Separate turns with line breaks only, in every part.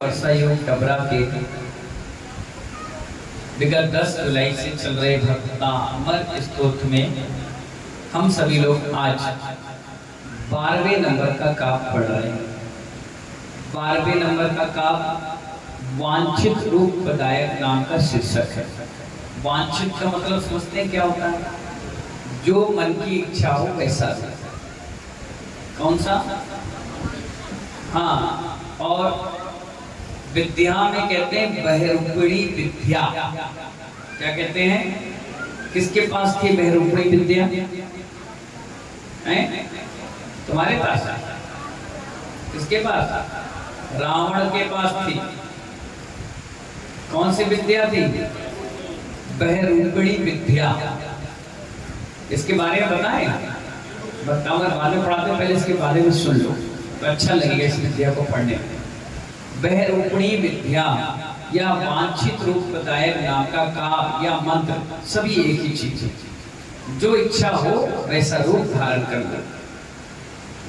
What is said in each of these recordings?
वर्षा योग डबरा के विगत 10 जुलाई से चल रहे भक्तामर स्तोत्र में हम सभी लोग आज 12वें नंबर का काव्य पढ़ रहे हैं। 12वें नंबर का काव्य वांछित रूप प्रदायक नाम का शीर्षक है। वांछित का मतलब समझते हैं क्या होता है? जो मन की इच्छा हो वैसा। कौन सा? हाँ, और विद्या में कहते हैं बहरूपणी विद्या। क्या कहते हैं? किसके पास थी बहरूपणी विद्या? तुम्हारे पास? किसके पास? रावण के पास थी। कौन सी विद्या थी? बहरूपणी विद्या। इसके बारे में बताएं। बताऊंगा, बाद में पढ़ाते, पहले इसके बारे में सुन लो तो अच्छा लगेगा इस विद्या को पढ़ने में। बहरूपणी विद्या या वांछित रूप प्रदायक नाम का काव्य या मंत्र सभी एक ही चीज है। जो इच्छा हो वैसा रूप धारण करना।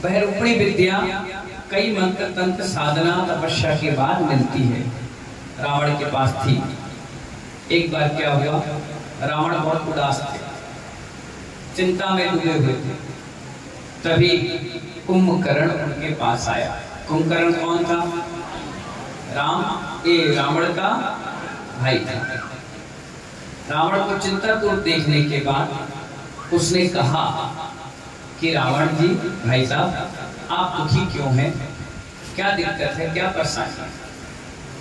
बहरूपणी विद्या कई मंत्र तंत्र साधना तपस्या के बाद मिलती है। रावण के पास थी। एक बार क्या हुआ, रावण बहुत उदास थे, चिंता में डूबे हुए थे। तभी कुंभकर्ण उनके पास आया। कुंभकर्ण कौन था? रावण का भाई था। रावण को चिंतापूर्वक देखने के बाद उसने कहा कि रावण जी, भाई साहब, आप दुखी क्यों हैं? क्या दिक्कत है, क्या परेशानी है?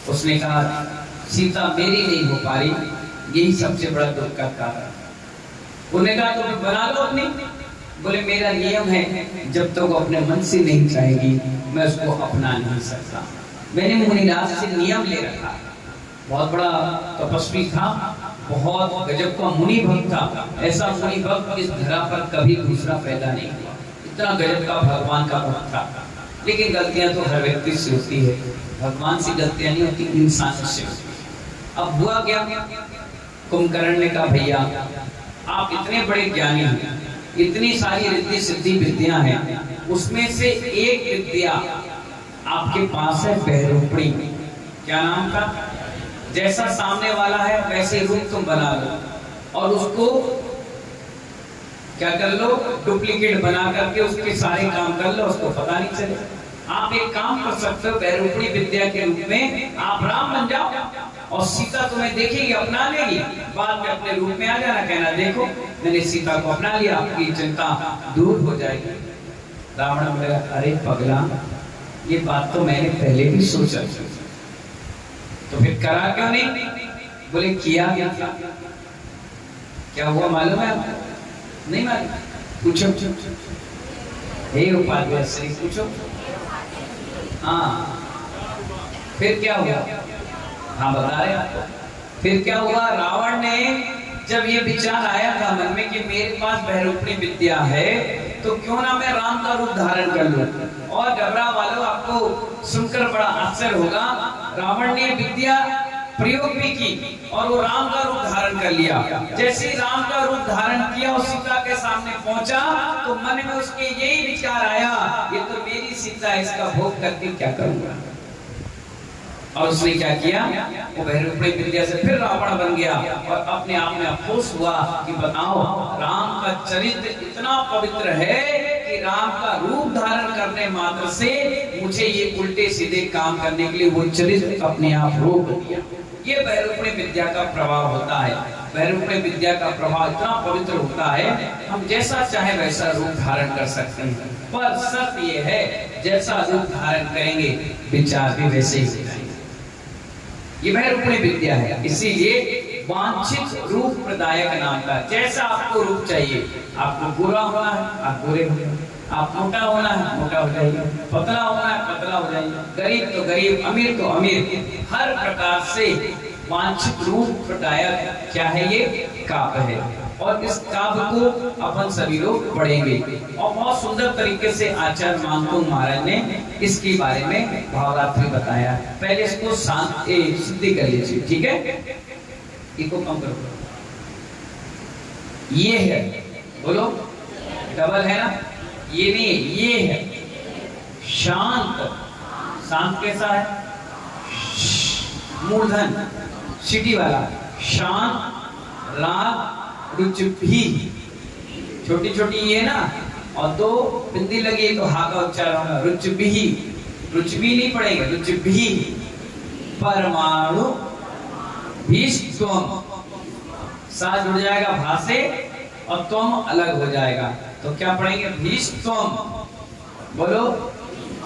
उसने कहा, सीता मेरी नहीं हो पा रही, यही सबसे बड़ा दुख का कारण। उन्होंने कहा, तो बना लो अपनी। बोले, मेरा नियम है, जब तक तो वो अपने मन से नहीं चाहेगी मैं उसको अपना नहीं सकता। मैंने मुनिराज से नियम ले रखा। बहुत बड़ा तपस्वी था, बहुत गजब का मुनि भक्त था। ऐसा मुनि भक्त इस धरा पर कभी दूसरा पैदा नहीं हुआ। इतना गजब का भगवान का भक्त था। लेकिन गलतियां तो हर व्यक्ति से होती है, भगवान से गलतियां नहीं होती, इंसान से होती। अब हुआ क्या? कुंभकर्ण ने कहा, भैया आप इतने बड़े ज्ञानी हैं, इतनी सारी रिद्धि सिद्धि विद्या हैं, उसमें से एक विद्या आपके पास है, बहरूपणी। क्या नाम का? जैसा सामने वाला है वैसे रूप तुम बना लो और उसको क्या कर लो, डुप्लीकेट बना करके उसके सारे काम कर लो, उसको पता नहीं चले। आप एक काम कर सकते हो, बहरूपणी विद्या के रूप में आप राम बन जाओ और सीता तुम्हें देखेगी, अपना लेगी, बाद में अपने रूप में आ जाना, कहना देखो मैंने सीता को अपना लिया, आपकी चिंता दूर हो जाएगी। रावण बोला, अरे पगला, ये बात तो मैंने पहले भी सोचा, तो फिर करा क्यों नहीं? बोले, किया क्या हुआ मालूम है आपको? नहीं मालूम? पूछो, हे उपाध्याय श्री, पूछो। हाँ, फिर क्या हुआ? हाँ, बता रहे आपको। फिर क्या हुआ? रावण ने जब ये विचार आया था मन में कि मेरे पास बहरूपणी विद्या है, तो क्यों ना मैं राम का रूप धारण कर लूं। और डबरा वालों, आपको सुनकर बड़ा आश्चर्य होगा, रावण ने विद्या प्रयोग भी की और वो राम का रूप धारण कर लिया। जैसे ही राम का रूप धारण किया और सीता के सामने पहुंचा तो मन में उसके यही विचार आया, ये तो मेरी सीता, इसका भोग करके क्या करूंगा। और उसने क्या किया, वो बहरूपणी विद्या से फिर रावण बन गया और अपने आप में अफसोस हुआ कि बताओ, राम का चरित्र इतना पवित्र है कि राम का रूप धारण करने मात्र से मुझे ये उल्टे सीधे काम करने के लिए वो चरित्र अपने आप रोक दिया। ये बहरूपणी विद्या का प्रभाव होता है। बहरूपणी विद्या का प्रभाव इतना पवित्र होता है, हम जैसा चाहे वैसा रूप धारण कर सकते हैं, पर शर्त ये है, जैसा रूप धारण करेंगे विचार भी वैसे ही होगा। ये बहरूपणी विद्या है, इसीलिए वांछित रूप प्रदायक नाम का। जैसा आपको रूप चाहिए, आपको गोरा होना है आप गोरे हो जाइए, आप मोटा होना है मोटा हो जाइए, पतला होना है पतला हो जाइए, गरीब तो गरीब, अमीर तो अमीर, हर प्रकार से वांछित रूप प्रदायक क्या है, ये काव्य है। और इस काव्य को अपन सभी लोग पढ़ेंगे और बहुत सुंदर तरीके से आचार्य मानतुंग महाराज ने इसके बारे में भावरात्रि बताया। पहले इसको सिद्धि कर लीजिए, ठीक है? इसको कम करो। ये है, बोलो, डबल है ना? ये नहीं, ये है शांत। शांत कैसा है? मूर्धन सिटी वाला, शान राग रुचि, छोटी छोटी ये ना, और दो बिंदी लगी तो हा का उच्चारण होगा रुचि, रुचि नहीं पड़ेगा, रुचि। परमाणु भीष्म, सा जुड़ जाएगा भा से और तुम अलग हो जाएगा, तो क्या पढ़ेंगे भीष्म, बोलो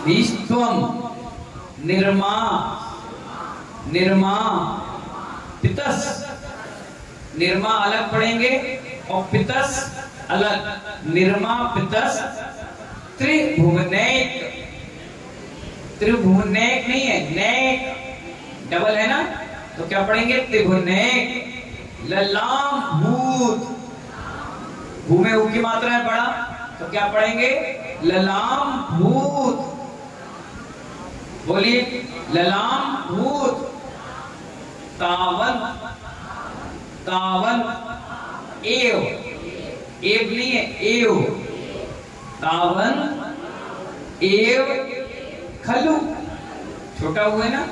भीष्म। निर्मा, निर्मा पितस, निर्मा अलग पढ़ेंगे और पितस अलग, निर्मा पितस। त्रिभुवनैक, त्रिभुवनैक नहीं है, नैक डबल है ना, तो क्या पढ़ेंगे त्रिभुवनैक। ललाम भूत, भू में ऊ की मात्रा है बड़ा, तो क्या पढ़ेंगे ललाम भूत, बोलिए ललाम भूत। तावन, तावन एव, एव नहीं है एव, तावन एव खलु, छोटा हुआ है ना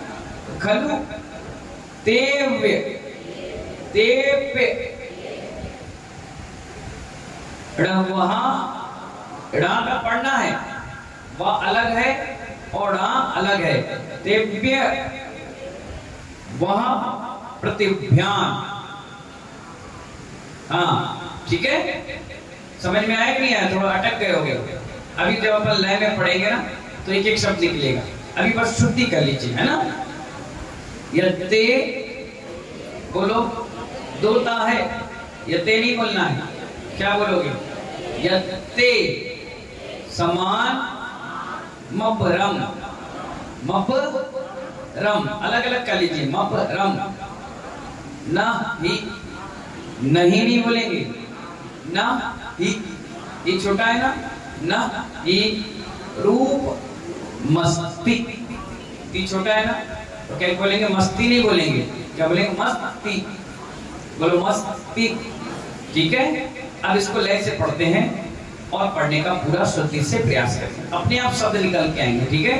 खलु। तेव्य, तेव्य वहां ड़ा का पढ़ना है, वह अलग है और ड़ा अलग है। तेव्य वहां प्रतिभ्यान, हाँ ठीक है, समझ में आया कि नहीं आया? थोड़ा अटक गए होगे। अभी जब अपन लय में पढ़ेंगे ना तो एक एक शब्द निकलेगा, अभी बस शुद्धि कर लीजिए, है ना। यते बोलो, दोता है, यते नहीं बोलना है, क्या बोलोगे? यते समान मपरम, मपरम अलग अलग कर लीजिए, मपरम। न ही, नहीं बोलेंगे, न ही, ये छोटा है ना, न ही। रूप मस्ती, ती छोटा है ना, तो क्या बोलेंगे? मस्ती नहीं बोलेंगे, क्या बोलेंगे? मस्ती, बोलो मस्ती, ठीक है। अब इसको लय से पढ़ते हैं और पढ़ने का पूरा शुद्धि से प्रयास करें, अपने आप शब्द निकल के आएंगे, ठीक है।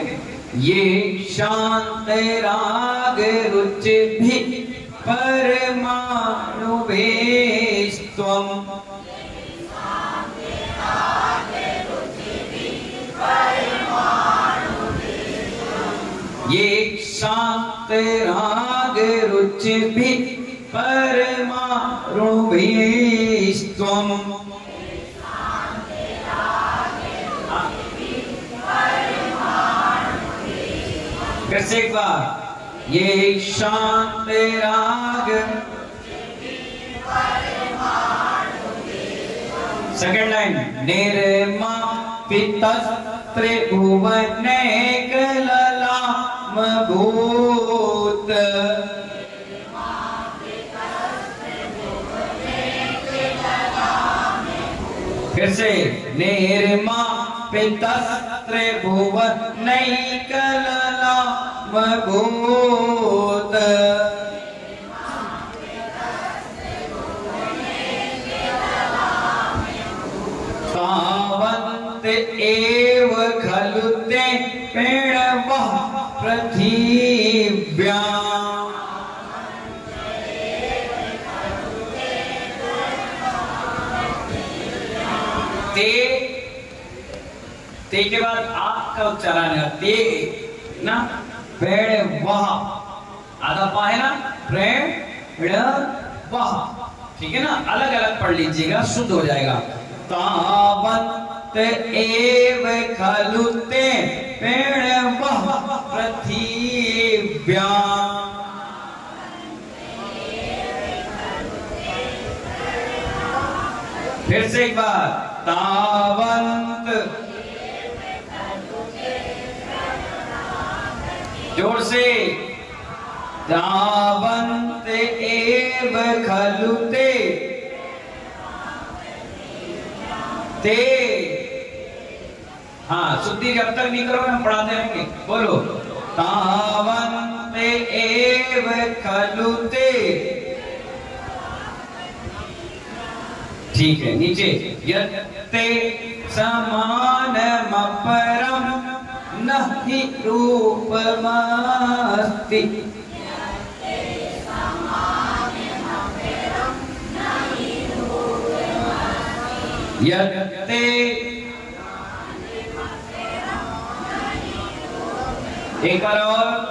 ये शांत राग रुचि भी परमाणु भेस्त्वम, ये शांत राग रुचि भी परमाणु भेस्त्वम। फिर से एक बार, ये शांत राग, सेकंड लाइन, निर्मा पितस त्रिभुवनैक ललाम भूत। फिर से, निर्मा पितस त्रिभुवनैक ललाम भूत। तावन्त एव खलु ते पेणवः पृथिव्याम्। ते के बाद आप का उच्चारण है, ते ना, पेड़ वह, आधा पा है ना, पेड़ वह, ठीक है ना, अलग अलग पढ़ लीजिएगा, शुद्ध हो जाएगा। तावन्त एव खलु ते पेणवः पृथिव्याम्। फिर से एक बार, तावन्त, जोर से, तावन्त एव खलु ते, हाँ शुद्धि जब तक नहीं करोगे हम पढ़ाते रहेंगे, बोलो तावन्त एव खलु ते, ठीक है। नीचे, यत्ते समानमपरम न हि रूपमस्ति, यत्ते एक बार और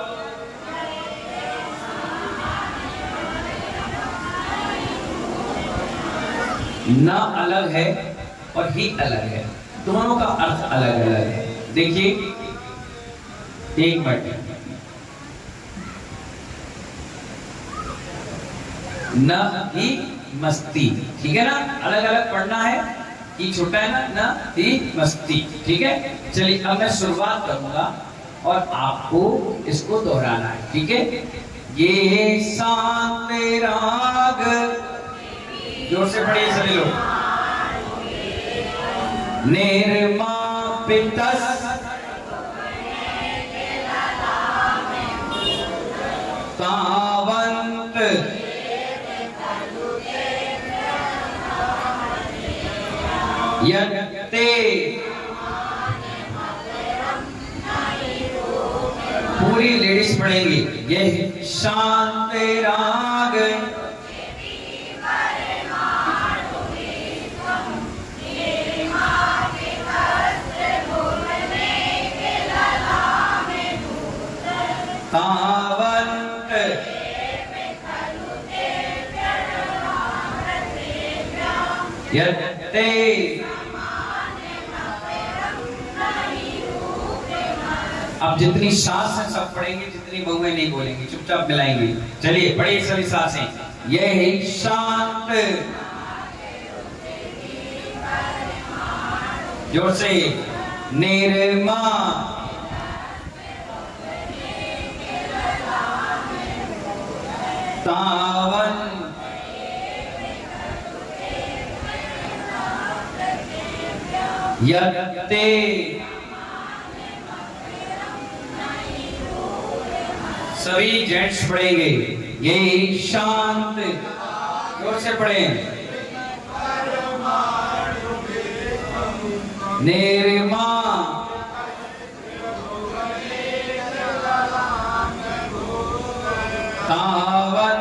न अलग है और ही अलग है, दोनों का अर्थ अलग अलग है। देखिए एक मिनट, न ही मस्ती, ठीक है ना, अलग अलग पढ़ना है, ही छोटा है ना, न ही मस्ती, ठीक है। चलिए अब मैं शुरुआत करूंगा और आपको इसको दोहराना है, ठीक है। ये शांत राग, जोर से पढ़िए सभी लोग। निर्मापितस तावंत यत्ते, पूरी लेडीज पढ़ेंगी, ये शांत राग तावंत यत्ते, अब जितनी सांस है सब पढ़ेंगे, जितनी बहुएं नहीं बोलेंगे, चुपचाप मिलाएंगे। चलिए पढ़िए सभी सांसें। यह शांत, जोर से, निर्मा तावन यत्ते, सभी जेंट्स पढ़ेंगे, ये शांत, जोर से पढ़ें, निर्मा तावन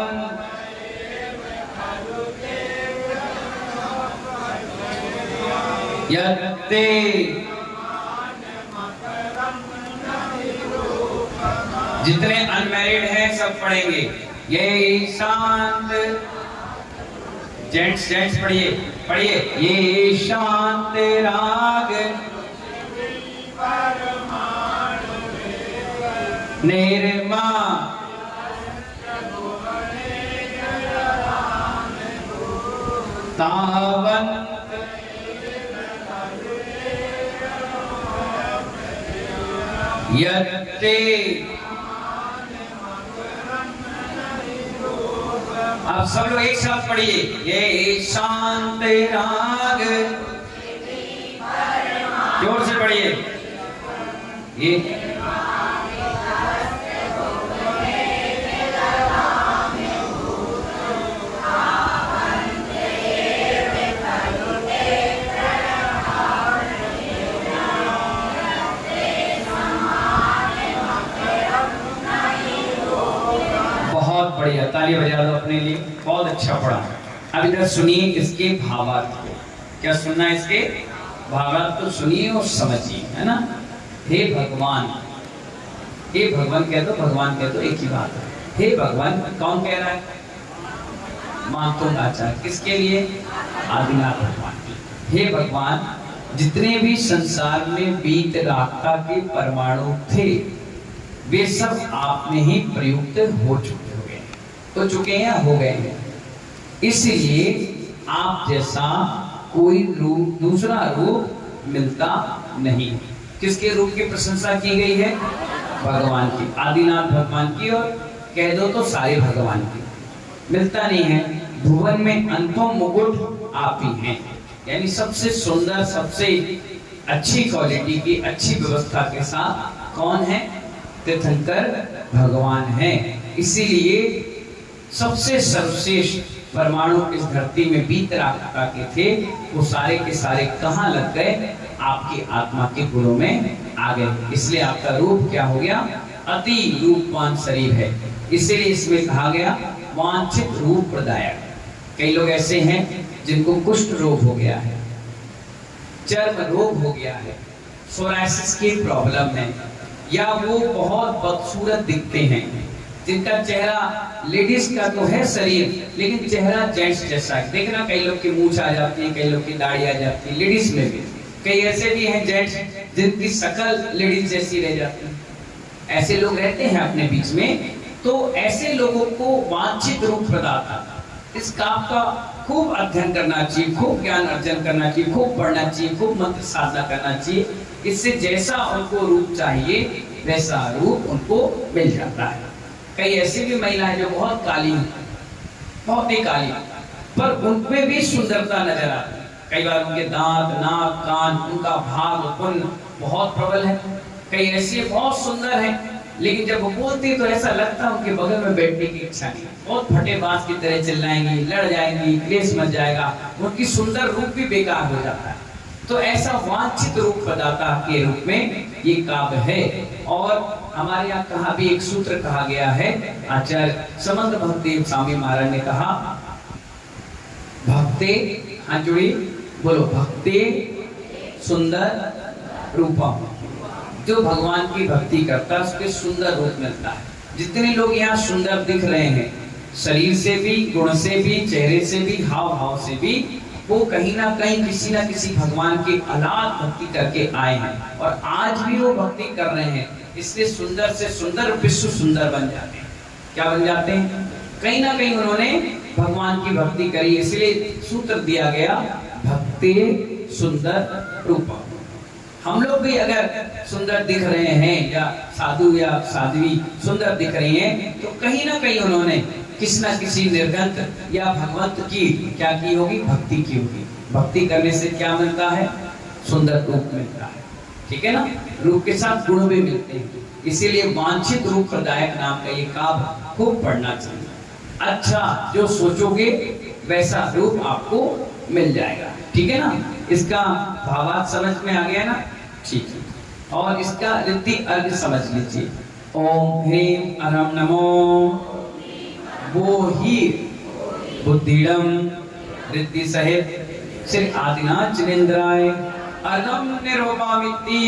यत्ते, जितने अनमैरिड हैं सब पढ़ेंगे, ये शांत, जेंट्स जेंट्स पढ़िए पढ़िए, ये शांत राग निर्मा तावन यत्ते, आप सब लोग एक साथ पढ़िए, ये शांत राग, जोर से पढ़िए, ये बढ़िया, ताली बजा दो अपने लिए, बहुत अच्छा पढ़ा। अब इधर सुनिए इसके भावार्थ को, क्या सुनना है, इसके भावार्थ तो सुनिए और समझिए, है ना। हे भगवान, हे भगवान कह दो, भगवान कह दो, एक ही बात है। हे भगवान कौन कह रहा है, मानतो आचार्य, किसके लिए, आदिनाथ भगवान के। हे भगवान, जितने भी संसार में बीत रागता के परमाणु थे वे सब आप में ही प्रयुक्त हो चुके हैं, हो गए हैं। इसलिए आप जैसा कोई रूप, दूसरा रूप मिलता नहीं। किसके रूप की प्रशंसा की गई है, भगवान की, आदिनाथ भगवान की, और कह दो तो सारे भगवान की। मिलता नहीं है, भुवन में अंतों मुकुट आप ही हैं, यानी सबसे सुंदर, सबसे अच्छी क्वालिटी की, अच्छी व्यवस्था के साथ कौन है, तीर्थंकर भगवान है। इसीलिए सबसे सर्वश्रेष्ठ परमाणु इस धरती में बीत रागता के थे, वो सारे के सारे कहाँ लग गए, आपकी आत्मा के गुणों में आ गए। इसलिए आपका रूप क्या हो गया, अति रूपवान शरीर है। इसीलिए इसमें कहा गया वांछित रूप प्रदायक। कई लोग ऐसे हैं जिनको कुष्ठ रोग हो गया है, चर्म रोग हो गया है, सोरायसिस की प्रॉब्लम है, या वो बहुत बदसूरत दिखते हैं, जिनका चेहरा लेडीज का तो है शरीर लेकिन चेहरा जेंट्स जैसा है। देखना कई लोग की मूंछ आ जाती है, कई लोग की दाढ़ी आ जाती है, लेडीज में भी कई ऐसे भी हैं जेंट्स जिनकी शक्ल लेडीज जैसी रह जाती है। ऐसे लोग रहते हैं अपने बीच में। तो ऐसे लोगों को वांछित रूप प्रदाता इस काम का खूब अध्ययन करना चाहिए, खूब ज्ञान अर्जन करना चाहिए, खूब पढ़ना चाहिए, खूब मंत्र साधना करना चाहिए। इससे जैसा उनको रूप चाहिए वैसा रूप उनको मिल जाता है। कई ऐसी भी महिलाएं जो बहुत काली, बहुत ही काली, पर उनमें भी सुंदरता नजर आती है। कई बार उनके दांत, नाक, कान, उनका भाग पुण्य बहुत प्रबल है। कई ऐसे बहुत सुंदर हैं लेकिन जब वो बोलती तो ऐसा लगता है उनके बगल में बैठने की इच्छा नहीं, बहुत फटेबाज की तरह चिल्लाएंगी, लड़ जाएंगी, क्लेश मच जाएगा, उनकी सुंदर रूप भी बेकार हो जाता है। तो ऐसा वांछित रूप प्रदाता के रूप में ये काव्य है। और हमारे यहाँ कहा भी एक सूत्र कहा गया है, आचार्य समंत भक्ति स्वामी महाराज ने कहा, भक्ते, हाँ जुड़ी बोलो, भक्ते सुंदर रूपम। जो भगवान की भक्ति करता है उसके सुंदर रूप मिलता है। जितने लोग यहाँ सुंदर दिख रहे हैं, शरीर से भी, गुण से भी, चेहरे से भी, हाव भाव से भी, वो कहीं ना कहीं किसी ना किसी भगवान की अलाद भक्ति करके आए हैं और आज भी वो भक्ति कर रहे हैं। इसलिए सुंदर से सुंदर विश्व सुंदर बन जाते हैं। क्या बन जाते हैं? कहीं ना कहीं उन्होंने भगवान की भक्ति करी, इसलिए सूत्र दिया गया, भक्ते सुंदर रूपम। हम लोग भी अगर सुंदर दिख रहे हैं या साधु या साध्वी सुंदर दिख रही हैं तो कहीं ना कहीं उन्होंने किसी ना किसी निर्गंत या भगवंत की क्या की होगी? भक्ति की होगी। भक्ति करने से क्या मिलता है? सुंदर रूप मिलता है। ठीक है ना? रूप के साथ गुण भी मिलते हैं। इसीलिए वांछित रूप प्रदायक नाम का ये काव्य खूब पढ़ना चाहिए। अच्छा जो सोचोगे वैसा रूप आपको मिल जाएगा। ठीक है ना? इसका भावार्थ समझ में आ गया ना? ठीक है। और इसका रिद्धि अर्घ समझ लीजिए। ओम ह्रीं अरम नमो वो ही बुद्धिडम रिद्धि सहित श्री आदिनाथ चिरेंद्राय अर्घम निरूपामिति।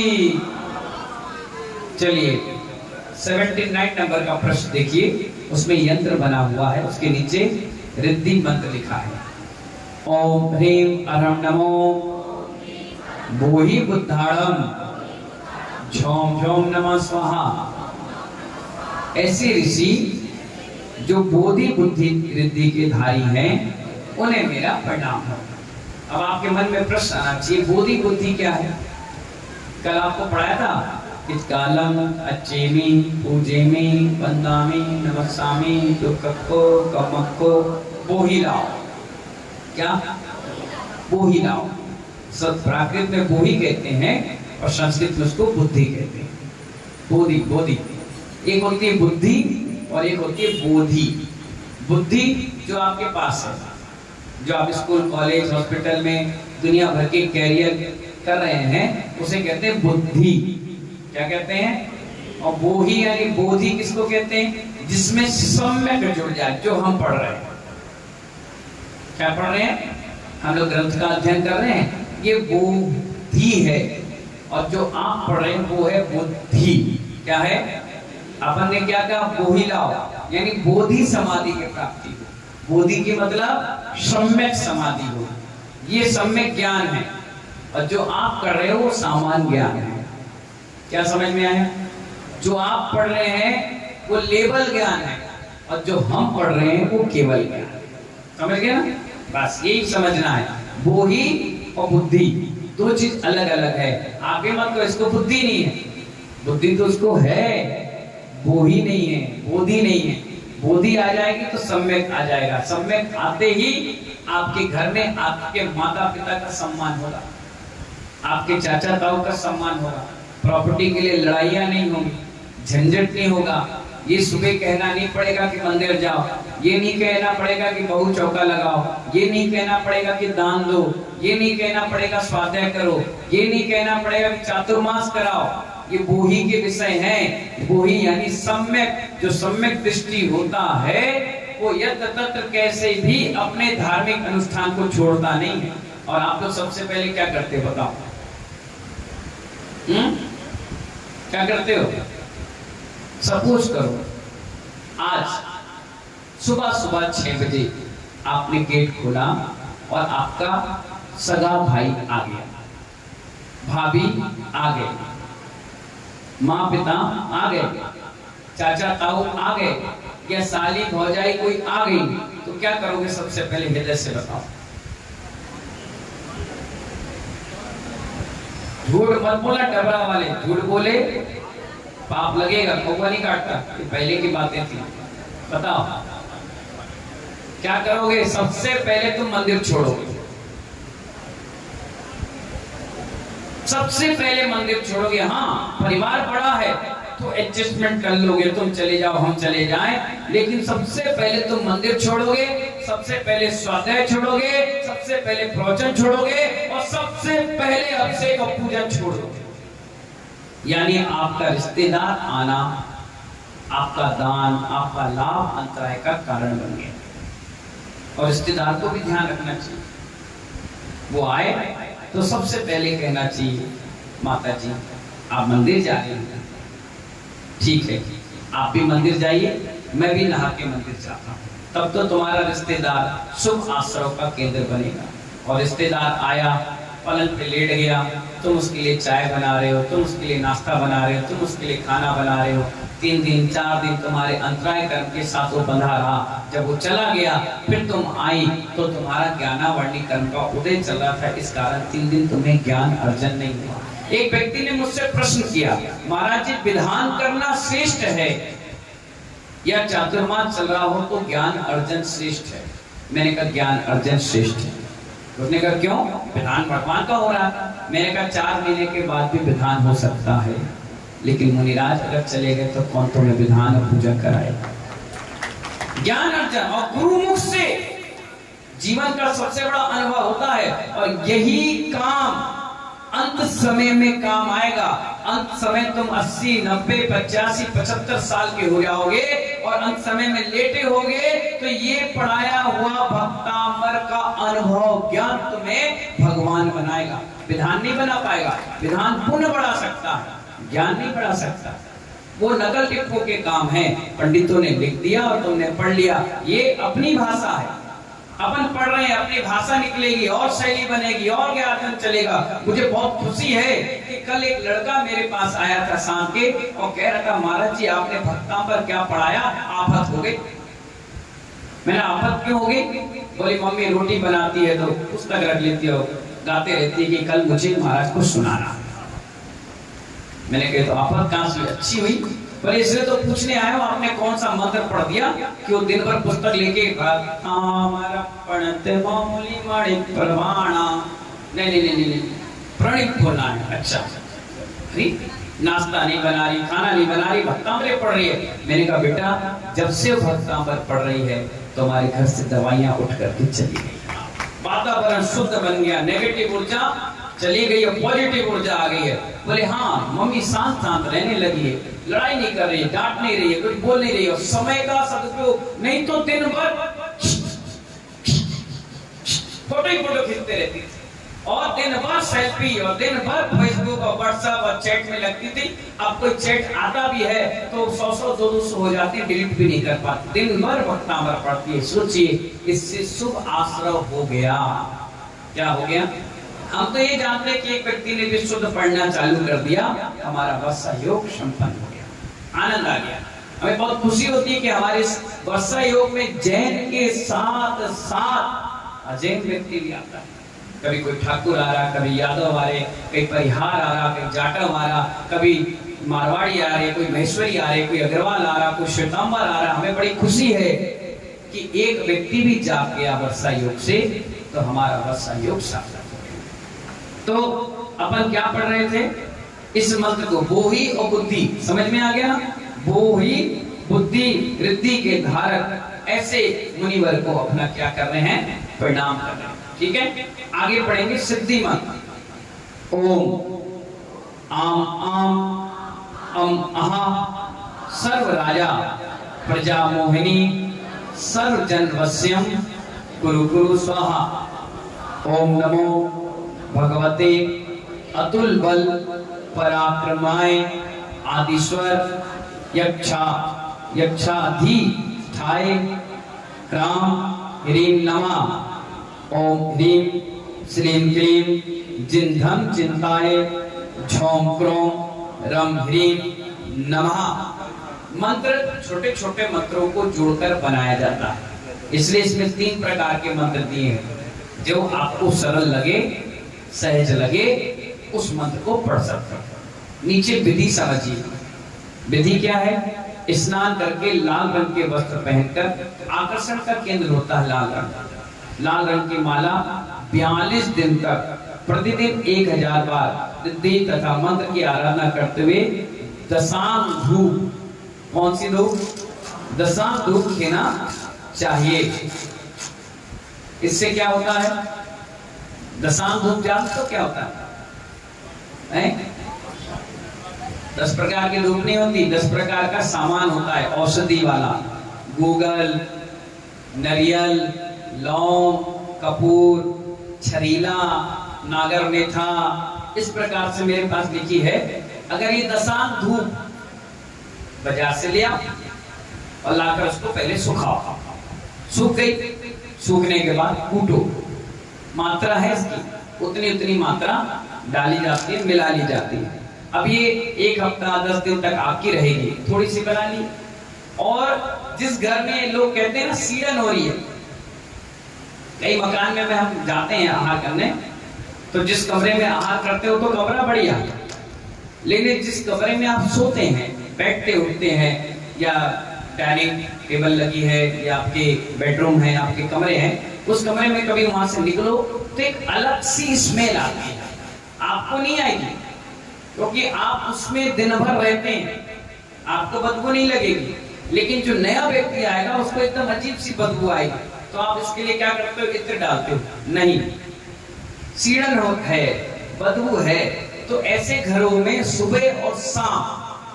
चलिए 79 नंबर का प्रश्न देखिए, उसमें यंत्र बना हुआ है, उसके नीचे रिद्धि मंत्र लिखा है। ओम ह्रीं अरम नमो बोहि बुद्धाड़म झोम झोम नमः स्वाहा। ऐसे ऋषि जो बोधि बुद्धि रिद्धि के धारी हैं उन्हें मेरा प्रणाम हो। अब आपके मन में प्रश्न आना चाहिए, बोधि बुद्धि क्या है? कल आपको पढ़ाया था, कालम अच्छेमी पूजेमी वंदामी नमस्सामी दुक्को कमक्को बोहिलाओ। क्या? बोहिलाओ। सब प्राकृत में बोही कहते हैं और संस्कृत में उसको बुद्धि कहते हैं। बोधि, बोधि एक होती है बुद्धि और एक होती है बोधि। बुद्धि जो आपके पास है, जो आप स्कूल कॉलेज हॉस्पिटल में दुनिया भर के कैरियर कर रहे हैं, उसे कहते हैं बुद्धि। क्या कहते हैं? और बोही यानी बोधि किसको कहते हैं? जिसमें सम्यक जुड़ जाए, जो हम पढ़ रहे हैं। क्या पढ़ रहे हैं? हम लोग ग्रंथ का अध्ययन कर रहे हैं, ये बोधि है, और जो आप पढ़ रहे हैं वो है बुद्धि। क्या है? अपन ने क्या कहा? बोहिलाओ, यानी बोधि समाधि की प्राप्ति हो। बोधि की मतलब सम्यक समाधि हो, ये सम्यक ज्ञान है, और जो आप कर रहे हो वो सामान्य ज्ञान है। क्या समझ में आया? जो आप पढ़ रहे हैं वो लेवल ज्ञान है, और जो हम पढ़ रहे हैं वो केवल ज्ञान। समझ गया ना? बस यही समझना है। बोहि और बुद्धि दो चीज अलग अलग है। आगे मत तो इसको बुद्धि नहीं है, बुद्धि तो उसको है, बोहि नहीं है, बोधि नहीं है। बोधि आ जाएगी तो सम्यक आ जाएगा। सम्यक आते ही आपके घर में आपके माता पिता का सम्मान होगा, आपके चाचा ताऊ का सम्मान होगा, प्रॉपर्टी के लिए लड़ाइयाँ नहीं होंगी, झंझट नहीं होगा। ये सुबह कहना नहीं पड़ेगा कि मंदिर जाओ, ये नहीं कहना पड़ेगा कि बहु चौका लगाओ, ये नहीं कहना पड़ेगा कि दान दो, ये नहीं कहना पड़ेगा स्वाध्याय करो, ये नहीं कहना पड़ेगा कि चातुर्मास कराओ। ये बोही के विषय हैं। बोही यानी सम्यक, जो सम्यक दृष्टि होता है वो यत्र तत्र कैसे भी अपने धार्मिक अनुष्ठान को छोड़ता नहीं है। और आप लोग सबसे पहले क्या करते बताओ? क्या करते हो? सपोज करो आज सुबह सुबह 6 बजे आपने गेट खोला और आपका सगा भाई आ गया, भाभी आ गए, माँ पिता आ गए, चाचा ताऊ आ गए, या साली भौजाई कोई आ गई, तो क्या करोगे? सबसे पहले हृदय से बताओ। झूठ मत बोला, डबरा वाले झूठ बोले पाप लगेगा, कौवा नहीं काटता। ये पहले की बातें थी। बताओ क्या करोगे? सबसे पहले तुम मंदिर छोड़ोगे, सबसे पहले मंदिर छोड़ोगे। हाँ, परिवार बड़ा है तो एडजस्टमेंट कर लोगे, तुम चले जाओ हम चले जाएं, लेकिन सबसे पहले तुम मंदिर छोड़ोगे, सबसे पहले स्वाध्याय छोड़ोगे, सबसे पहले प्रवचन छोड़ोगे और सबसे पहले अभिषेक और पूजन छोड़ोगे। यानी आपका रिश्तेदार आना, आपका दान, आपका लाभ अंतराय का कारण बन गया। और रिश्तेदार को भी ध्यान रखना चाहिए, वो आए तो सबसे पहले कहना चाहिए, माता जी आप मंदिर जा रहे हैं, ठीक है आप भी मंदिर जाइए, मैं भी नहा के मंदिर जाता हूँ। तब तो तुम्हारा रिश्तेदार शुभ आश्रव का केंद्र बनेगा। और रिश्तेदार आया, पलंग पे लेट गया, तुम उसके लिए चाय बना रहे हो, तुम उसके लिए नाश्ता बना रहे हो, तुम उसके लिए खाना बना रहे हो, 3 दिन 4 दिन तुम्हारे अंतराय कर्म के साथ वो बंधा रहा। जब वो चला गया फिर तुम आई तो तुम्हारा ज्ञानावर्णी कर्म का उदय चल रहा था, इस कारण 3 दिन तुम्हें ज्ञान अर्जन नहीं हुआ। एक व्यक्ति ने मुझसे प्रश्न किया, महाराज जी विधान करना श्रेष्ठ है या चातुर्मास चल रहा हो तो ज्ञान अर्जन श्रेष्ठ है? मैंने कहा ज्ञान अर्जन श्रेष्ठ है। उसने कहा क्यों? विधान भगवान का हो रहा है। मैंने कहा 4 महीने के बाद भी विधान हो सकता है, लेकिन मुनिराज अगर चले गए तो कौन तुम्हें विधान और पूजा कराएगा? ज्ञान अर्जन और गुरुमुख से जीवन का सबसे बड़ा अनुभव होता है, और यही काम अंत समय में काम आएगा। अंत समय तुम 80, 90, 85, 75 साल के हो जाओगे और अंत समय में लेटे होगे तो ये पढ़ाया हुआ भक्तामर का अनुभव ज्ञान तुम्हें भगवान बनाएगा। विधान नहीं बना पाएगा, विधान पुण्य बढ़ा सकता है, ज्ञान नहीं बढ़ा सकता। वो नकल टिप्पो के काम है, पंडितों ने लिख दिया और तुमने पढ़ लिया। ये अपनी भाषा है, अपन पढ़ रहे हैं, अपनी भाषा निकलेगी और शैली बनेगी और ज्ञान चलेगा। मुझे बहुत खुशी है कि कल एक लड़का मेरे पास आया था शाम के और कह रहा था, महाराज जी आपने भक्ता पर क्या पढ़ाया, आफत हो गई। मैंने आफत क्यों हो गई? बोली मम्मी रोटी बनाती है तो पुस्तक रख लेती हो, गाते रहती है कि कल मुझे महाराज को सुनाना। मैंने कहा तो आफत कहां से अच्छी हुई? पर इसलिए तो पूछने आए हो आपने कौन सा मंत्र पढ़ दिया कि वो दिन भर पुस्तक लेके नहीं, प्रणित बोलना है। अच्छा नाश्ता नहीं बना रही, खाना नहीं बना रही, भक्तामृत पढ़ रही है। मैंने कहा बेटा जब से भक्तामृत पढ़ रही है तुम्हारे घर से दवाइयां उठ करके चली गई, वातावरण शुद्ध बन गया, नेगेटिव ऊर्जा चली गई और पॉजिटिव ऊर्जा आ गई है। बोले हाँ मम्मी शांत शांत रहने लगी है, लड़ाई नहीं कर रही है, डांट नहीं रही है, कुछ बोल नहीं रही है, समय का सदुपयोग नहीं तो दिन भर फोटो ही फोटो खींचते रहती थी और दिन भर सेल्फी और दिन भर फेसबुक और व्हाट्सएप और चैट में लगती थी। अब कोई चैट आता भी है तो 100 200 हो जाती है, डिलीट भी नहीं कर पाती, दिन भर भक्तामृत पढ़ती है। सोचिए इससे शुभ आश्रव हो गया। क्या हो गया? हम तो ये जानते हैं कि एक व्यक्ति ने भी शुद्ध पढ़ना चालू कर दिया, हमारा वर्षा योग संपन्न हो गया, आनंद आ गया। हमें बहुत खुशी होती है कि हमारे वर्षा योग में जैन के साथ साथ अजैन व्यक्ति भी आता है। कभी कोई ठाकुर आ रहा, कभी यादव आ रहे, कभी परिहार आ रहा, कभी जाटव आ रहा, कभी मारवाड़ी आ रहे, कोई महेश्वरी आ रहे, कोई अग्रवाल आ रहा, कोई श्वेतांबर आ रहा। हमें बड़ी खुशी है कि एक व्यक्ति भी जाग गया वर्षा योग से, तो हमारा वर्षा योग सार्थक। तो अपन क्या पढ़ रहे थे? इस मंत्र को बोहि और बुद्धि, समझ में आ गया? बोहि बुद्धि रिद्धि के धारक ऐसे मुनिवर को अपना क्या कर रहे हैं? प्रणाम कर रहे हैं। ठीक है, आगे पढ़ेंगे सिद्धि मंत्र। ओम आम आम अम अहा सर्व राजा प्रजा मोहिनी सर्व जन वश्यम कुरु कुरु स्वाहा। ओम नमो भगवते अतुल बल पराक्रमाय आदिश्वर यक्षाधि ठाय राम ह्रीं नमः ओम ह्रीं श्रीं क्लीं जिन्धम चिंताय झों क्रों रम ह्रीं नमः। मंत्र छोटे छोटे मंत्रों को जोड़कर बनाया जाता है, इसलिए इसमें 3 प्रकार के मंत्र दिए हैं। जो आपको सरल लगे, सहज लगे, उस मंत्र को पढ़ सकते हैं। नीचे विधि समझिए। विधि क्या है? स्नान करके लाल रंग के वस्त्र पहनकर, आकर्षण का केंद्र होता है लाल रंग की माला 42 दिन तक प्रतिदिन 1000 बार विधि तथा मंत्र की आराधना करते हुए दशांग धूप, कौन सी धूप? दशांग धूप देना चाहिए। इससे क्या होता है? दशांग धूप जानते तो क्या होता है? 10 प्रकार की धूप नहीं होती, 10 प्रकार का सामान होता है औषधि वाला। गूगल, नारियल, लौंग, कपूर, छरीला, नागर मेथा, इस प्रकार से मेरे पास लिखी है। अगर ये दशांग धूप बाजार से ले आओ और लाकर उसको पहले सुखाओ, सूख गई, सूखने के बाद कूटो, मात्रा है इसकी उतनी मात्रा डाली जाती है, मिला ली जाती है। अब ये 1 हफ्ता 10 दिन तक आपकी रहेगी, थोड़ी सी बना ली। और जिस घर में लोग कहते हैं ना सीड़न हो रही है, कई मकान में हम जाते हैं आहार करने, तो जिस कमरे में आहार करते हो तो कमरा बढ़िया, लेकिन जिस कमरे में आप सोते हैं, बैठते उठते हैं, या डाइनिंग टेबल लगी है, या आपके बेडरूम है, आपके कमरे हैं, उस कमरे में कभी वहां से निकलो तो एक अलग सी स्मेल आती है। आपको नहीं आएगी क्योंकि आप उसमें दिन भर रहते हैं, आपको बदबू नहीं लगेगी, लेकिन जो नया व्यक्ति आएगा उसको एकदम अजीब सी बदबू आएगी। तो आप इसके लिए क्या करते हो? इत्र डालते हो? नहीं, सीड़न है, बदबू है, तो ऐसे घरों में सुबह और शाम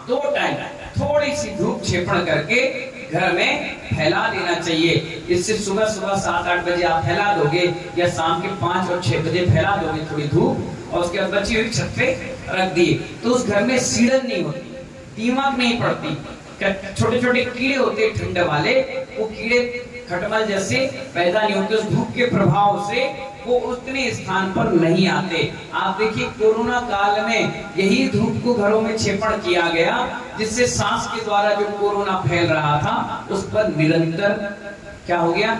2 टाइम थोड़ी सी धूप छेपण करके घर में फैला देना चाहिए। इससे सुबह 7-8 बजे आप फैला दोगे, या शाम के 5 और 6 बजे फैला दोगे थोड़ी धूप, और उसके बाद बची हुई छत पे रख दिए, तो उस घर में सीड़न नहीं होती, दीमक नहीं पड़ती। छोटे छोटे कीड़े होते हैं ठंडे वाले, वो कीड़े खटमल जैसे पैदा नहीं होते, उस धूप के प्रभाव से वो उतने स्थान पर नहीं आते। आप देखिए कोरोना काल में यही धूप को घरों में छेपण किया गया, जिससे सांस के द्वारा जो कोरोना फैल रहा था उस पर निरंतर क्या हो गया?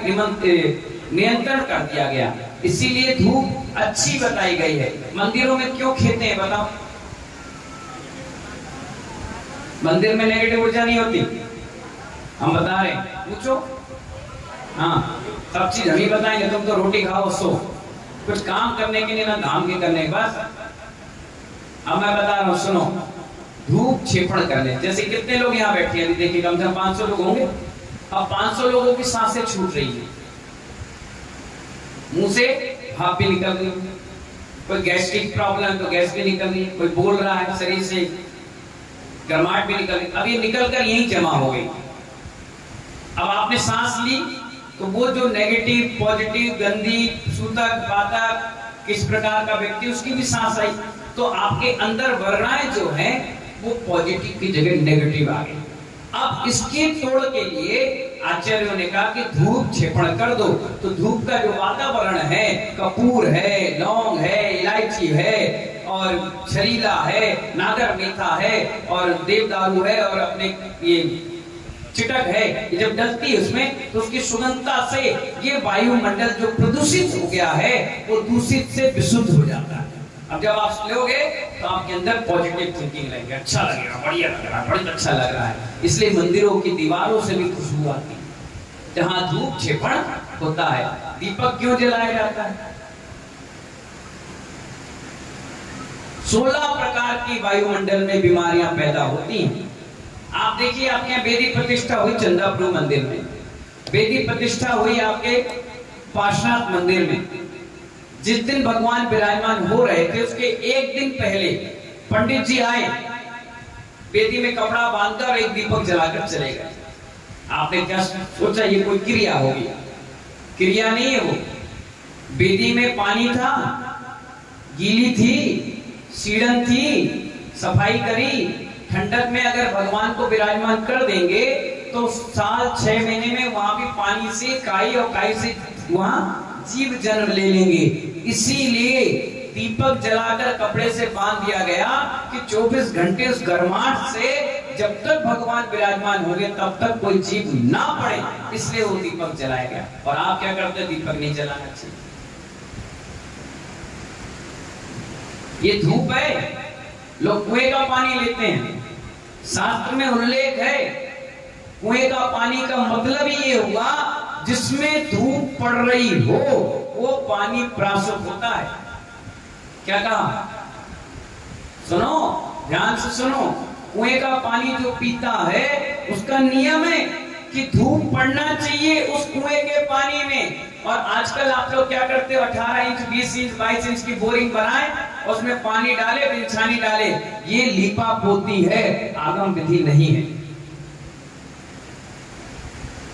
नियंत्रण कर दिया गया। इसीलिए धूप अच्छी बताई गई है। मंदिरों में क्यों खेते हैं बताओ? मंदिर में नेगेटिव ऊर्जा नहीं होती, हम बता रहे हैं, पूछो। हाँ, सब चीज हम ही बताएंगे, तुम तो रोटी खाओ सो, कुछ काम करने के लिए ना धाम के करने के बाद। अब मैं बता रहा हूँ, सुनो। धूप छेपण करने, जैसे कितने लोग यहाँ बैठे हैं, देखिए कम से कम 500 लोग होंगे। अब 500 लोगों की सांसें छूट रही है, मुंह से भाप भी निकल रही, कोई गैस्ट्रिक प्रॉब्लम तो गैस भी निकल रही, कोई बोल रहा है शरीर से गर्माहट भी निकल रही। अब ये निकलकर यहीं जमा हो गई। अब आपने सांस ली तो वो जो नेगेटिव, पॉजिटिव, गंदी, सूतक, पातक, किस प्रकार का व्यक्ति, उसकी भी सांस आई, तो आपके अंदर वर्णाएं जो हैं वो पॉजिटिव की जगह नेगेटिव आ गई। अब इसके तोड़ के लिए आचार्यों ने कहा कि धूप छेपण कर दो। तो धूप का जो वातावरण है, कपूर है, लौंग है, इलायची है, और छरीला है, नागर मेथा है, और देवदारू है, और अपने ये चिटक है, ये जब डलती है उसमें तो उसकी सुगंधता से ये वायुमंडल जो प्रदूषित हो गया है वो दूषित से विशुद्ध हो जाता है। अब जब आप लोगे तो आपके अंदर पॉजिटिव थिंकिंग लगेगी, अच्छा लगेगा, बढ़िया लग रहा है, बड़ी अच्छा लग रहा है। इसलिए मंदिरों की दीवारों से भी खुशबू आती है जहां धूप छेपण होता है। दीपक क्यों जलाया जाता है? 16 प्रकार की वायुमंडल में बीमारियां पैदा होती हैं। आप देखिए, आपके यहाँ वेदी प्रतिष्ठा हुई चंदापुर मंदिर में, वेदी प्रतिष्ठा हुई आपके पार्श्वनाथ मंदिर में। जिस दिन भगवान विराजमान हो रहे थे उसके एक दिन पहले पंडित जी आए, वेदी में कपड़ा बांधकर एक दीपक जलाकर चले गए। आपने क्या सोचा ये कोई क्रिया होगी? क्रिया नहीं है वो। वेदी में पानी था, गीली थी, सीढ़न थी, सफाई करी, ठंडक में अगर भगवान को विराजमान कर देंगे तो साल 6 महीने में वहां भी पानी से काई और काई से वहां जीव जन्म ले लेंगे। इसीलिए दीपक जलाकर कपड़े से बांध दिया गया कि 24 घंटे उस गर्माहट से जब तक भगवान विराजमान होंगे तब तक कोई जीव ना पड़े, इसलिए वो दीपक जलाया गया। और आप क्या करते हैं? दीपक नहीं जलाना चाहिए। ये धूप है, लोग कुएं का पानी लेते हैं। शास्त्र में उल्लेख है, कुएं का पानी का मतलब ही ये हुआ जिसमें धूप पड़ रही हो वो पानी प्राशुद्ध होता है। क्या कहा? सुनो, ध्यान से सुनो। कुएं का पानी जो पीता है उसका नियम है कि धूप पड़ना चाहिए उस कुएं के पानी में। और आजकल आप लोग क्या करते हो? 18 इंच 20 इंच 22 इंच की बोरिंग बनाए, उसमें पानी डाले, बिछानी डाले। ये लीपा पोती है, आगम विधि नहीं है।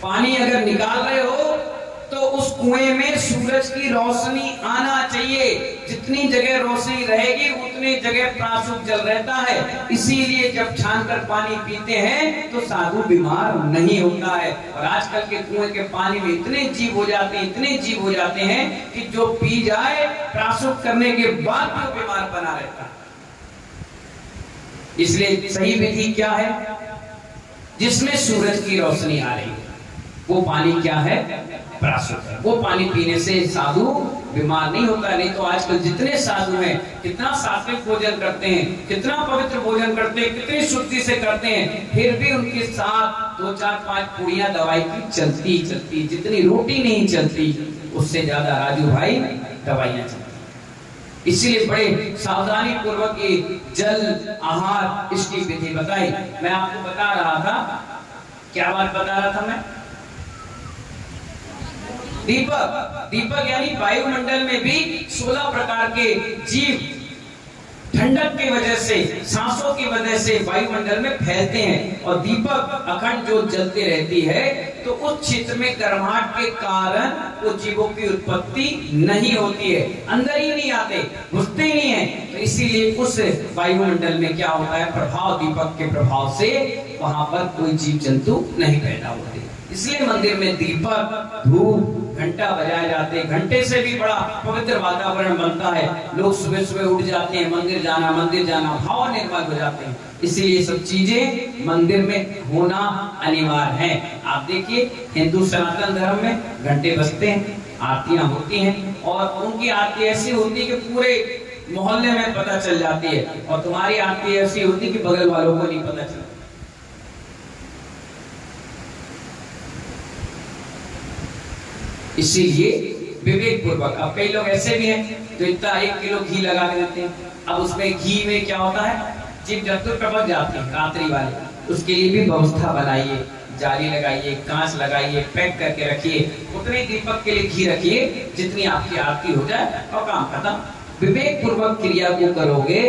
पानी अगर निकाल रहे हो तो उस कुएं में सूरज की रोशनी आना चाहिए। जितनी जगह रोशनी रहेगी उतनी जगह प्राशुद्ध जल रहता है। इसीलिए जब छानकर पानी पीते हैं तो साधु बीमार नहीं होता है। और आजकल के कुएं के पानी में इतने जीव हो जाते हैं, इतने जीव हो जाते हैं कि जो पी जाए प्राशुद्ध करने के बाद भी बीमार बना रहता है। इसलिए सही विधि क्या है? जिसमें सूरज की रोशनी आ रही है वो पानी क्या है? प्राशुद्ध है। वो पानी पीने से साधु बीमार नहीं होता। नहीं तो आजकल जितने साधु हैं, कितना सात्विक भोजन करते हैं, कितना पवित्र भोजन करते हैं, कितनी शुद्धि से करते हैं, फिर भी उनके साथ 2 4 5 पुड़ियां दवाई की चलती चलती, जितनी रोटी नहीं चलती उससे ज्यादा राजू भाई दवाइयां चलती। इसीलिए बड़े सावधानी पूर्वक ये जल आहार इसकी विधि बताई। मैं आपको बता रहा था, क्या बात बता रहा था मैं? दीपक यानी वायुमंडल में भी 16 प्रकार के जीव ठंडक की वजह से, सांसों की वजह से वायुमंडल में फैलते हैं। और दीपक अखंड जो जलते रहती है तो उस क्षेत्र में गर्माहट के कारण वो जीवों की उत्पत्ति नहीं होती है, अंदर ही नहीं आते, घुसते ही नहीं है। तो इसीलिए उस वायुमंडल में क्या होता है? प्रभाव, दीपक के प्रभाव से वहां पर कोई जीव जंतु नहीं पैदा होते। इसलिए मंदिर में दीपक, धूप, घंटा बजाए जाते हैं। घंटे से भी बड़ा पवित्र वातावरण बनता है। लोग सुबह सुबह उठ जाते हैं, मंदिर जाना, भाव निर्मल हो जाते हैं। इसलिए सब चीजें मंदिर में होना अनिवार्य है। आप देखिए, हिंदू सनातन धर्म में घंटे बजते हैं, आरतियां होती हैं, और उनकी आरती ऐसी होती है कि पूरे मोहल्ले में पता चल जाती है। और तुम्हारी आरती ऐसी होती है कि बगल वालों को नहीं पता चलता। इसीलिए विवेक पूर्वक, अब कई लोग ऐसे भी हैं तो इतना 1 किलो घी लगा के देते हैं। अब उसमें घी में क्या होता है? जीव जंतु टपक जाते हैं, रात्रि वाले। उसके लिए भी व्यवस्था बनाइए, जाली लगाइए, कांच लगाइए, पैक करके रखिए। उतने दीपक के लिए घी रखिए जितनी आपकी आरती हो जाए और काम खत्म। विवेक पूर्वक क्रिया को करोगे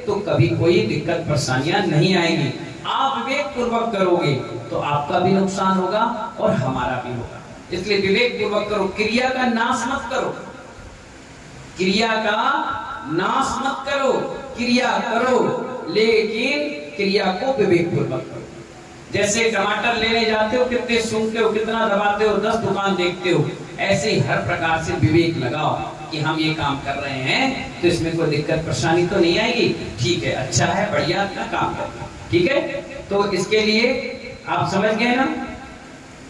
तो कभी कोई दिक्कत परेशानियां नहीं आएंगी। आप विवेक पूर्वक करोगे तो आपका भी नुकसान होगा और हमारा भी होगा। इसलिए विवेक पूर्वक करो, क्रिया का नाश मत करो, क्रिया का नाश मत करो। क्रिया करो लेकिन क्रिया को विवेक पूर्वक करो। जैसे टमाटर लेने जाते हो, कितने सूंघते हो, कितना दबाते हो, 10 दुकान देखते हो, ऐसे ही हर प्रकार से विवेक लगाओ कि हम ये काम कर रहे हैं तो इसमें कोई दिक्कत परेशानी तो नहीं आएगी। ठीक है, अच्छा है, बढ़िया, अपना काम करना, ठीक है। तो इसके लिए आप समझ गए ना,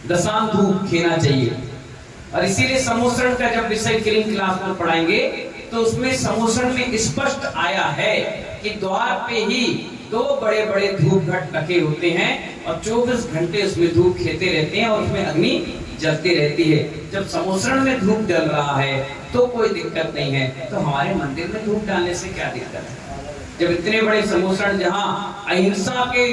दशांग धूप खेना चाहिए। और इसीलिए समोसरण का जब विषय क्लीन क्लास में पढ़ाएंगे तो उसमें समोसरण में स्पष्ट आया है कि द्वार पे ही 2 बड़े बड़े धूप घट रखे होते हैं और 24 घंटे उसमें धूप खेते रहते हैं और उसमें अग्नि जलती रहती है। जब समोसरण में धूप जल रहा है तो कोई दिक्कत नहीं है, तो हमारे मंदिर में धूप डालने से क्या दिक्कत है? जब इतने बड़े समोसरण, जहाँ अहिंसा के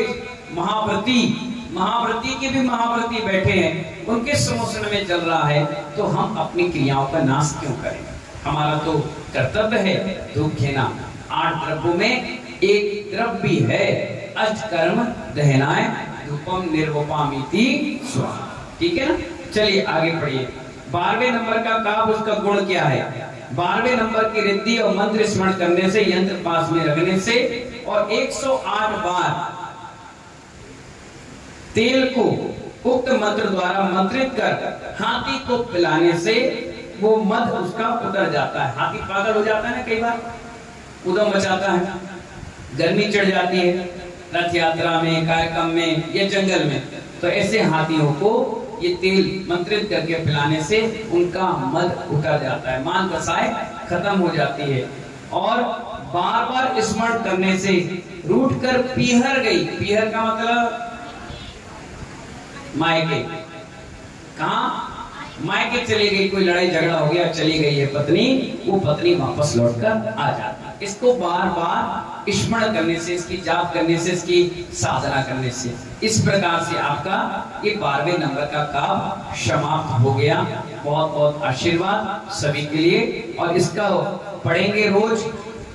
महाव्रती के भी महाव्रती बैठे हैं, उनके समोसण में चल रहा है, तो हम अपनी क्रियाओं का नाश क्यों करें? हमारा तो कर्तव्य है धूप खेना। 8 द्रव्यों में एक द्रव्य भी है, अष्टकर्म दहनाय धूपम निर्वपामिति स्वाहा। ठीक है ना? चलिए आगे पढ़िए। 12वें नंबर का काव्य, उसका गुण क्या है? 12वें नंबर की रिद्धि और मंत्र स्मरण करने से, यंत्र पास में रखने से और 108 बार तेल को उक्त मंत्र द्वारा मंत्रित कर हाथी को पिलाने से वो मद उसका उतर जाता है। हाथी पागल हो जाता है ना, कई बार उदम मचाता है, गर्मी चढ़ जाती है रथ यात्रा में, कार्यक्रम में या जंगल में, तो ऐसे हाथियों को ये तेल मंत्रित करके पिलाने से उनका मद उतर जाता है, मान कसाय खत्म हो जाती है। और बार बार स्मरण करने से रूठ कर पीहर गई, पीहर का मतलब मायके, कहा मायके चली गई, कोई लड़ाई झगड़ा हो गया, चली गई है पत्नी, वो पत्नी वापस लौटकर आ जाती है। इसको बार बार स्मरण करने से, इसकी जाप करने से, इसकी साधना करने से, इस प्रकार से आपका ये 12वें नंबर का काम समाप्त हो गया। बहुत बहुत आशीर्वाद सभी के लिए, और इसका पढ़ेंगे रोज,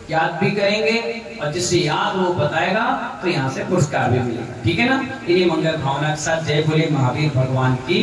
याद भी करेंगे, और जिससे याद वो बताएगा तो यहाँ से पुरस्कार भी मिलेगा। ठीक है ना। इन्हीं मंगल भावना के साथ जय बोले महावीर भगवान की।